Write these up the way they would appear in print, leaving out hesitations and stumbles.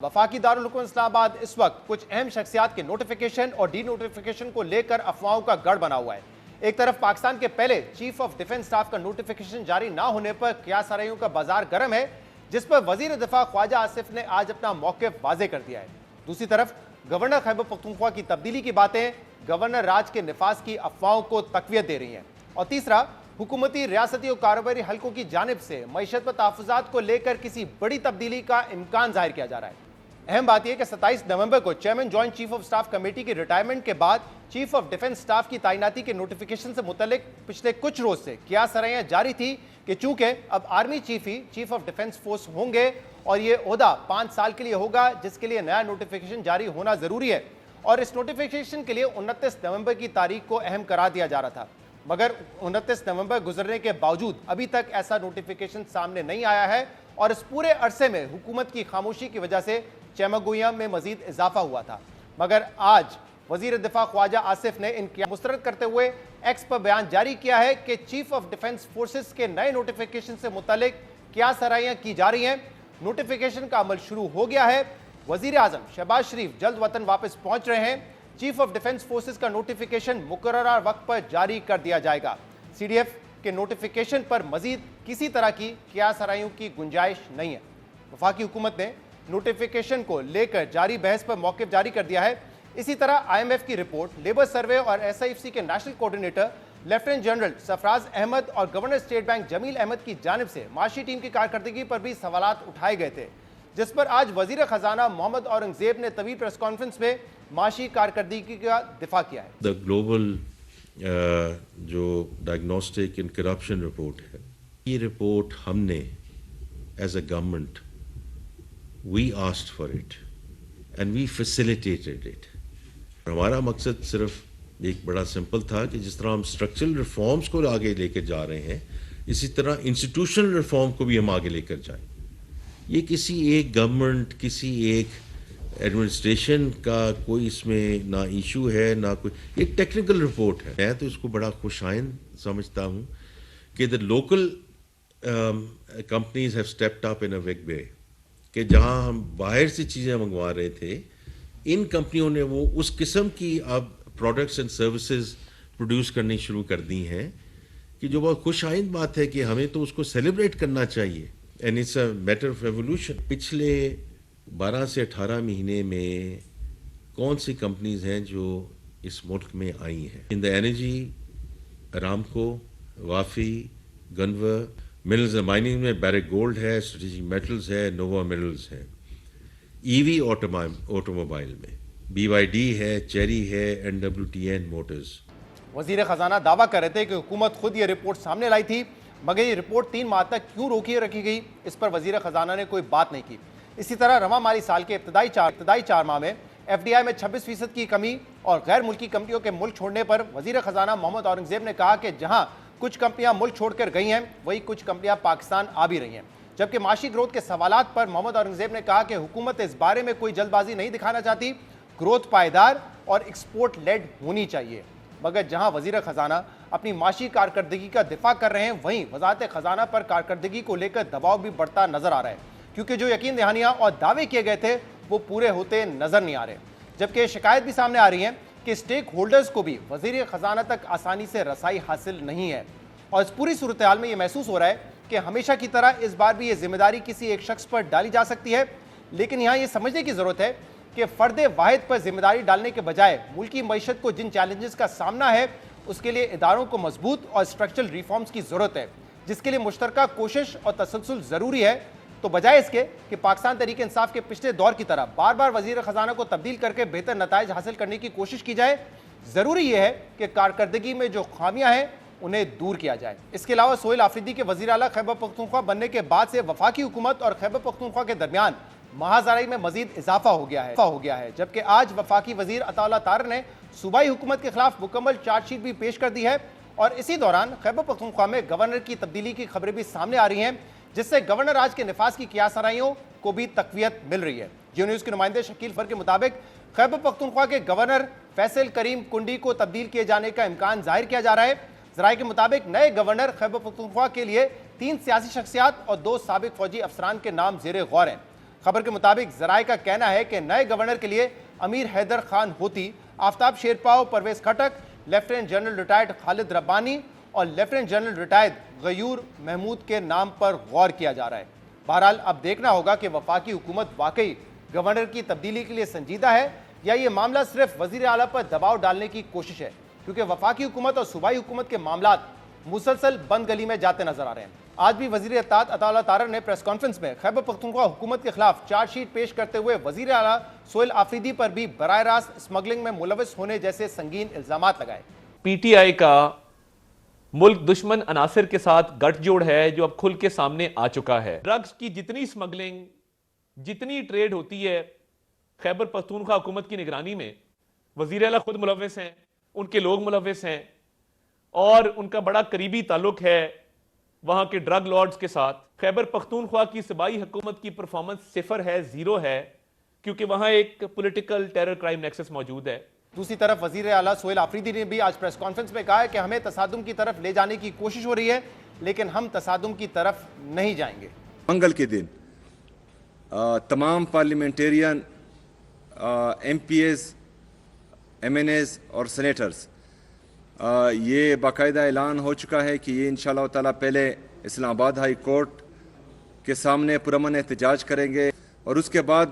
वफाकी दारुल हुकूमत इस्लामाबाद इस वक्त कुछ अहम शख्सियात के नोटिफिकेशन और डी नोटिफिकेशन को लेकर अफवाहों का गढ़ बना हुआ है। एक तरफ पाकिस्तान के पहले चीफ ऑफ डिफेंस स्टाफ का नोटिफिकेशन जारी ना होने पर क़यास-आराइयों का बाजार गर्म है, जिस पर वजीर दिफा ख्वाजा आसिफ ने आज अपना मौक़िफ़ वाज़े कर दिया है। दूसरी तरफ गवर्नर खैबर पख्तूनख्वा की तब्दीली की बातें गवर्नर राज के निफाज की अफवाहों को तक़वियत दे रही हैं। और तीसरा, हुकूमती, रियासती और कारोबारी हलकों की जानिब से मईशत व तहफ़्फ़ुज़ात को लेकर किसी बड़ी तब्दीली का इम्कान जाहिर किया जा रहा है। अहम बात यह कि 27 नवंबर को chairman joint chief of staff committee की रिटायरमेंट के बाद चीफ ऑफ डिफेंस स्टाफ की तैनाती के नोटिफिकेशन से मुतल्लिक पिछले कुछ रोज से क़यास-आराइयां जारी थी कि चूंकि अब army chief he chief of defence force होंगे और ये ओहदा 5 साल के लिए होगा, जिसके लिए नया नोटिफिकेशन जारी होना जरूरी है। और इस नोटिफिकेशन के लिए 29 नवंबर की तारीख को अहम करार दिया जा रहा था, मगर 29 नवंबर गुजरने के बावजूद अभी तक ऐसा नोटिफिकेशन सामने नहीं आया है। और इस पूरे अरसे में हुकूमत की खामोशी की वजह से चमगोइयां में मजीद इजाफा हुआ था। मगर आज वजीर दिफा ख्वाजा आसिफ ने इनकी मुस्तरद करते हुए एक्स पर बयान जारी किया है कि चीफ ऑफ डिफेंस फोर्सेस के नए नोटिफिकेशन से मुतल्लिक क़यास-आराइयां की जा रही हैं। नोटिफिकेशन का अमल शुरू हो गया है। वजीर आजम शहबाज शरीफ जल्द वतन वापस पहुंच रहे हैं। चीफ ऑफ डिफेंस फोर्सेस का नोटिफिकेशन मुकर्ररा वक्त पर जारी कर दिया जाएगा। CDF के नोटिफिकेशन पर मजीद किसी तरह की क़यास-आराइयों की गुंजाइश नहीं है। वफाकी हुकूमत ने नोटिफिकेशन को लेकर जारी बहस पर मौक़िफ़ जारी कर दिया है। इसी तरह IMF की रिपोर्ट, लेबर सर्वे और SIFC के national coordinator lieutenant general Sarfaraz Ahmed और governor State Bank Jameel Ahmad की जानिब से माशी टीम की कारकर्दगी पर भी सवालात उठाए गए थे, जिस पर आज वजीर खजाना मोहम्मद औरंगजेब ने तवील प्रेस कॉन्फ्रेंस में माशी कारकर्दगी का दिफा किया है। द ग्लोबल जो डायग्नोस्टिक एंड करप्शन रिपोर्ट है, ये रिपोर्ट हमने as a government we asked for it and we facilitated it। हमारा मकसद सिर्फ एक बड़ा सिंपल था कि जिस तरह हम स्ट्रक्चरल रिफॉर्म्स को आगे लेकर जा रहे हैं, इसी तरह इंस्टीट्यूशनल रिफॉर्म को भी हम आगे लेकर जाएं। ये किसी एक गवर्नमेंट, किसी एक एडमिनिस्ट्रेशन का कोई इसमें ना इशू है, ना कोई एक टेक्निकल रिपोर्ट है। मैं तो इसको बड़ा खुशाइन समझता हूँ कि the local companies have stepped up in a big way, कि जहां हम बाहर से चीज़ें मंगवा रहे थे, इन कंपनियों ने वो उस किस्म की अब प्रोडक्ट्स एंड सर्विसेज प्रोड्यूस करनी शुरू कर दी हैं कि जो बहुत खुश आइंद बात है कि हमें तो उसको सेलिब्रेट करना चाहिए। And it's a matter of revolution. पिछले 12 से 18 महीने में कौन सी कंपनीज हैं जो इस मुल्क में आई हैं? In the energy, Aramco, Wafi, Gunvor, minerals and mining में बैरिक गोल्ड है, स्ट्रेटेजिक मेटल्स है, नोवा मिनरल्स है। EV ऑटोमोबाइल में BYD है, चेरी है, NWTN मोटर्स। वजीर खजाना दावा कर रहे थे कि हुकूमत खुद ये रिपोर्ट सामने लाई थी, मगर ये रिपोर्ट 3 माह तक क्यों रोकी रखी गई, इस पर वजीर खजाना ने कोई बात नहीं की। इसी तरह रवा माली साल के इब्तदाई 4 माह में FDI में 26% की कमी और गैर मुल्की कंपनियों के मुल्क छोड़ने पर वजीर खजाना मोहम्मद औरंगजेब ने कहा कि जहां कुछ कंपनियां मुल्क छोड़कर गई हैं, वही कुछ कंपनियां पाकिस्तान आ भी रही हैं। जबकि माशी ग्रोथ के सवालात पर मोहम्मद औरंगजेब ने कहा कि हुकूमत इस बारे में कोई जल्दबाजी नहीं दिखाना चाहती, ग्रोथ पायदार और एक्सपोर्ट लेड होनी चाहिए। मगर जहां वजीर खजाना अपनी माशी कारकर्दगी का दिफा कर रहे हैं, वहीं वजारत खजाना पर कारकर्दगी को लेकर दबाव भी बढ़ता नजर आ रहा है, क्योंकि जो यकीन दहानियां और दावे किए गए थे वो पूरे होते नजर नहीं आ रहे। जबकि शिकायत भी सामने आ रही है कि स्टेक होल्डर्स को भी वजीर खजाना तक आसानी से रसाई हासिल नहीं है। और इस पूरी सूरत हाल में यह महसूस हो रहा है कि हमेशा की तरह इस बार भी ये जिम्मेदारी किसी एक शख्स पर डाली जा सकती है, लेकिन यहाँ ये समझने की जरूरत है कि फर्द वाहिद पर जिम्मेदारी डालने के बजाय मुल्की मईशत को जिन चैलेंजेस का सामना है, उसके लिए इदारों को मजबूत और स्ट्रक्चरल रिफॉर्म्स की जरूरत है, जिसके लिए मुश्तरका कोशिश और तसलसल जरूरी है। तो बजाय इसके कि पाकिस्तान तहरीक इंसाफ के पिछले दौर की तरह बार बार वजीर खजाना को तब्दील करके बेहतर नताइज हासिल करने की कोशिश की जाए, जरूरी यह है कि कारकर्दगी में जो खामियां हैं उन्हें दूर किया जाए। इसके अलावा सोहेल आफरीदी के वजीर आला खैबर पख्तूनख्वा बनने के बाद से वफाकी हुकूमत और खैबर पख्तूनख्वा के दरमियान महाजराई में मजीद इजाफा हो गया है। जबकि आज वफाकी वजीर अताउल्लाह तार ने सूबाई हुकूमत के खिलाफ मुकम्मल चार्जशीट भी पेश कर दी है। और इसी दौरान खैबर पख्तूनख्वा में गवर्नर की तब्दीली की खबरें भी सामने आ रही हैं, जिससे गवर्नर राज के निफाज की क़यास-आराइयों को भी तक़वियत मिल रही है। जियो न्यूज़ के नुमाइंदे शकील फर के मुताबिक खैबर पख्तूनख्वा के गवर्नर फैसल करीम कुंडी को तब्दील किए जाने का इम्कान जाहिर किया जा रहा है। ज़राए के मुताबिक नए गवर्नर खैबर पख्तूनख्वा के लिए 3 सियासी शख्सियात और 2 साबिक फौजी अफसरान के नाम ज़ेरे गौर हैं। خبر کے مطابق ذرائع کا کہنا ہے کہ نئے گورنر کے لیے امیر Haider Khan Hoti, Aftab Sherpao, Pervez Khattak, lieutenant general retired Khalid Rabbani اور لیفٹیننٹ جنرل ریٹائرڈ غیور محمود کے نام پر غور کیا جا رہا ہے۔ بہرحال اب دیکھنا ہوگا کہ وفاقی حکومت واقعی گورنر کی تبدیلی کے لیے سنجیدہ ہے یا یہ معاملہ صرف وزیر اعلیٰ پر دباؤ ڈالنے کی کوشش ہے، کیونکہ وفاقی حکومت اور صوبائی حکومت کے معاملات مسلسل بند گلی میں جاتے نظر آ رہے ہیں۔ آج بھی وزیر اطلاعات عطا اللہ طارر نے پریس کانفرنس میں خیبر پختونخوا حکومت کے خلاف چارج شیٹ پیش کرتے ہوئے وزیر اعلیٰ سہیل آفریدی پر بھی براہ راست اسمگلنگ میں ملوث ہونے جیسے سنگین الزامات لگائے۔ پی ٹی آئی کا ملک دشمن عناصر کے ساتھ گٹھ جوڑ ہے جو اب کھل کے سامنے آ چکا ہے۔ ڈرگز کی جتنی اسمگلنگ، جتنی ٹریڈ ہوتی ہے خیبر پختونخوا حکومت کی نگرانی میں، وزیر اعلیٰ خود ملوث ہیں، ان کے لوگ ملوث ہیں، اور ان کا بڑا قریبی تعلق ہے وہاں کے ڈرگ لارڈز کے ساتھ۔ خیبر پختونخوا کی صوبائی حکومت کی پرفارمنس صفر ہے، زیرو ہے، کیونکہ وہاں ایک پولیٹیکل ٹیرر کرائم نیکسس موجود ہے۔ دوسری طرف وزیر اعلیٰ سہیل آفریدی نے بھی آج پریس کانفرنس میں کہا ہے کہ ہمیں تصادم کی طرف لے جانے کی کوشش ہو رہی ہے، لیکن ہم تصادم کی طرف نہیں جائیں گے۔ منگل کے دن تمام parliamentarian, M P As, M N As اور سینیٹرز یہ باقاعدہ اعلان ہو چکا ہے کہ یہ انشاءاللہ تعالیٰ پہلے اسلام آباد ہائی کورٹ کے سامنے پرامن احتجاج کریں گے اور اس کے بعد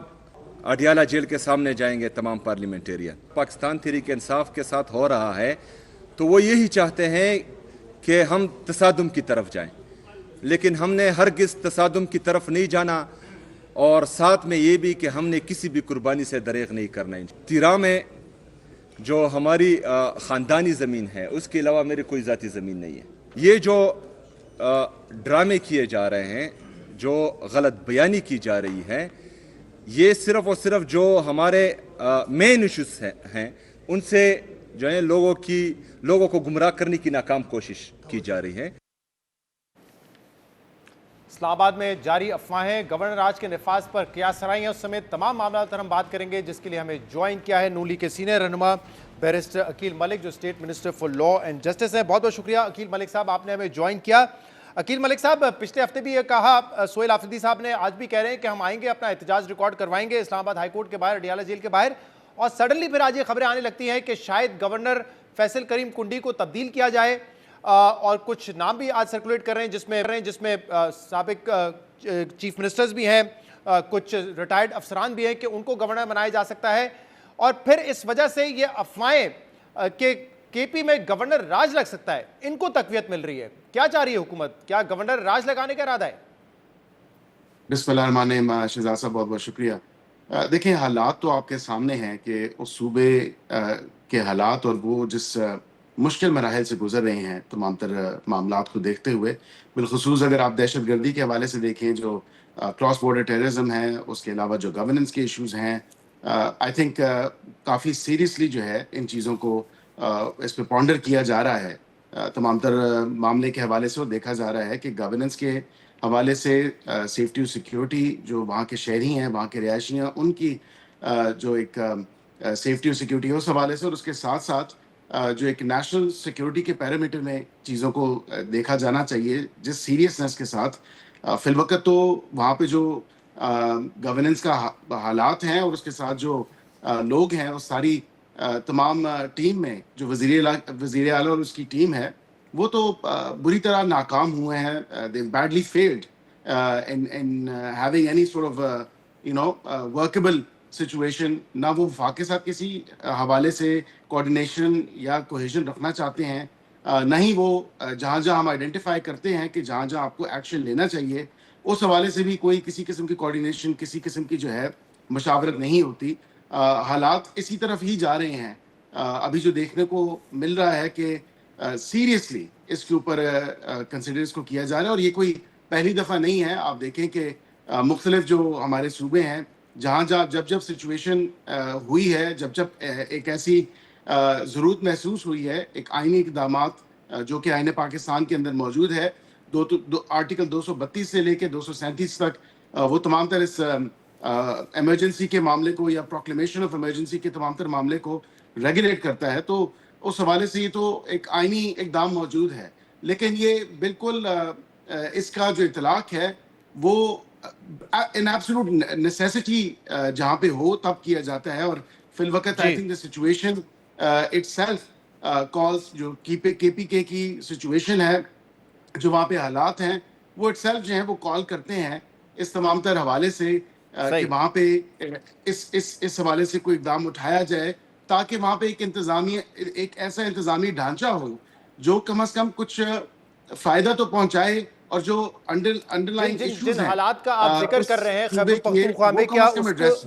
اڈیالہ جیل کے سامنے جائیں گے تمام پارلیمنٹیرین۔ پاکستان تحریک انصاف کے ساتھ ہو رہا ہے تو وہ یہی چاہتے ہیں کہ ہم تصادم کی طرف جائیں، لیکن ہم نے ہرگز تصادم کی طرف نہیں جانا، اور ساتھ میں یہ بھی کہ ہم نے کسی بھی قربانی سے دریغ نہیں کرنا۔ تیرا میں جو ہماری خاندانی زمین ہے اس کے علاوہ میری کوئی ذاتی زمین نہیں ہے۔ یہ جو ڈرامے کیے جا رہے ہیں، جو غلط بیانی کی جا رہی ہے، یہ صرف اور صرف جو ہمارے مین ایشوز ہیں ان سے جو ہے لوگوں کو گمراہ کرنے کی ناکام کوشش کی جا رہی ہے۔ اسلام آباد میں جاری افواہیں، گورنر راج کے نفاذ پر قیاس سرائیاں سمیت تمام معاملات پر ہم بات کریں گے، جس کے لیے ہمیں جوائن کیا ہے نون لیگ کے سینئر رہنما بیرسٹر عقیل ملک، جو state minister for law and justice ہیں۔ بہت بہت شکریہ عقیل ملک صاحب، آپ نے ہمیں جوائن کیا۔ عقیل ملک صاحب، پچھلے ہفتے بھی یہ کہا سہیل آفریدی صاحب نے، آج بھی کہہ رہے ہیں کہ ہم آئیں گے، اپنا احتجاج ریکارڈ کروائیں گے اسلام آباد ہائی کورٹ کے باہر، اڈیالہ جیل کے باہر، اور سڈنلی پھر آج یہ خبریں آنے لگتی ہیں کہ شاید گورنر فیصل کریم کنڈی کو تبدیل کیا جائے، اور کچھ نام بھی آج سرکولیٹ کر رہے ہیں جس میں سابق چیف منسٹرز بھی ہیں، کچھ ریٹائرڈ افسران بھی ہیں کہ ان کو گورنر بنایا جا سکتا ہے، اور پھر اس وجہ سے یہ افواہیں کہ کے پی میں گورنر راج لگ سکتا ہے، ان کو تقویت مل رہی ہے۔ کیا چاہ رہی ہے حکومت؟ کیا گورنر راج لگانے کا ارادہ ہے؟ بسم اللہ الرحمن الرحیم۔ شہزاد صاحب بہت بہت شکریہ۔ دیکھیں، حالات تو آپ کے سامنے ہیں کہ اس صوبے کے حالات اور وہ جس مشکل مراحل سے گزر رہے ہیں تمام تر معاملات کو دیکھتے ہوئے، بالخصوص اگر آپ دہشت گردی کے حوالے سے دیکھیں، جو کراس بارڈر ٹیررزم ہے، اس کے علاوہ جو گورننس کے ایشوز ہیں، آئی تھنک کافی سیریسلی جو ہے ان چیزوں کو اس پہ پونڈر کیا جا رہا ہے۔ تمام تر معاملے کے حوالے سے وہ دیکھا جا رہا ہے کہ گورننس کے حوالے سے سیفٹی اور سیکیورٹی، جو وہاں کے شہری ہیں، وہاں کے رہائشی ہیں، ان کی جو ایک سیفٹی اور سیکیورٹی ہے اس حوالے سے، اور اس کے ساتھ ساتھ جو ایک نیشنل سیکیورٹی کے پیرامیٹر میں چیزوں کو دیکھا جانا چاہیے جس سیریسنس کے ساتھ۔ فی الوقت تو وہاں پہ جو گورننس کا حالات ہیں اور اس کے ساتھ جو لوگ ہیں، اس ساری تمام ٹیم میں جو وزیر اعلیٰ اور اس کی ٹیم ہے، وہ تو بری طرح ناکام ہوئے ہیں۔ they badly failed in having any sort of workable situation۔ نہ وہ وفاق کے ساتھ کسی حوالے سے کوآرڈینیشن یا کوہیژن رکھنا چاہتے ہیں، نہ ہی وہ جہاں جہاں ہم آئیڈینٹیفائی کرتے ہیں کہ جہاں جہاں آپ کو ایکشن لینا چاہیے، اس حوالے سے بھی کوئی کسی قسم کی کوآرڈینیشن، کسی قسم کی جو ہے مشاورت نہیں ہوتی۔ حالات اسی طرف ہی جا رہے ہیں۔ ابھی جو دیکھنے کو مل رہا ہے کہ سیریسلی اس کے اوپر کنسیڈرز کو کیا جا رہا ہے، اور یہ کوئی پہلی دفعہ نہیں ہے۔ آپ دیکھیں کہ مختلف جو ہمارے صوبے ہیں، جہاں جب سچویشن ہوئی ہے، جب ایک ایسی ضرورت محسوس ہوئی ہے، ایک آئینی اقدامات جو کہ آئین پاکستان کے اندر موجود ہے، آرٹیکل 232 سے لے کے 237 تک، وہ تمام تر اس ایمرجنسی کے معاملے کو یا پروکلیمیشن آف ایمرجنسی کے تمام تر معاملے کو ریگولیٹ کرتا ہے، تو اس حوالے سے یہ تو ایک آئینی اقدام موجود ہے۔ لیکن یہ بالکل اس کا جو اطلاق ہے وہ ان ایبسولوٹ نیسیسٹی جہاں پہ ہو تب کیا جاتا ہے. اور فی الوقت I think the situation it self calls جو کے پی کے کی سچویشن ہے, جو وہاں پہ حالات ہیں وہ اٹ سیلف جو ہیں وہ کال کرتے ہیں اس تمام تر حوالے سے کہ وہاں پہ اس حوالے سے کوئی اقدام اٹھایا جائے تاکہ وہاں پہ ایک ایسا انتظامی ڈھانچہ ہو جو کم از کم کچھ فائدہ تو پہنچائے, اور جو انڈر لائن ایشوز جن ہیں حالات کا آپ ذکر کر رہے ہیں خیبر صوبے کے پختونخوا میں, وہ کم کیا از کم اس ایڈریس کو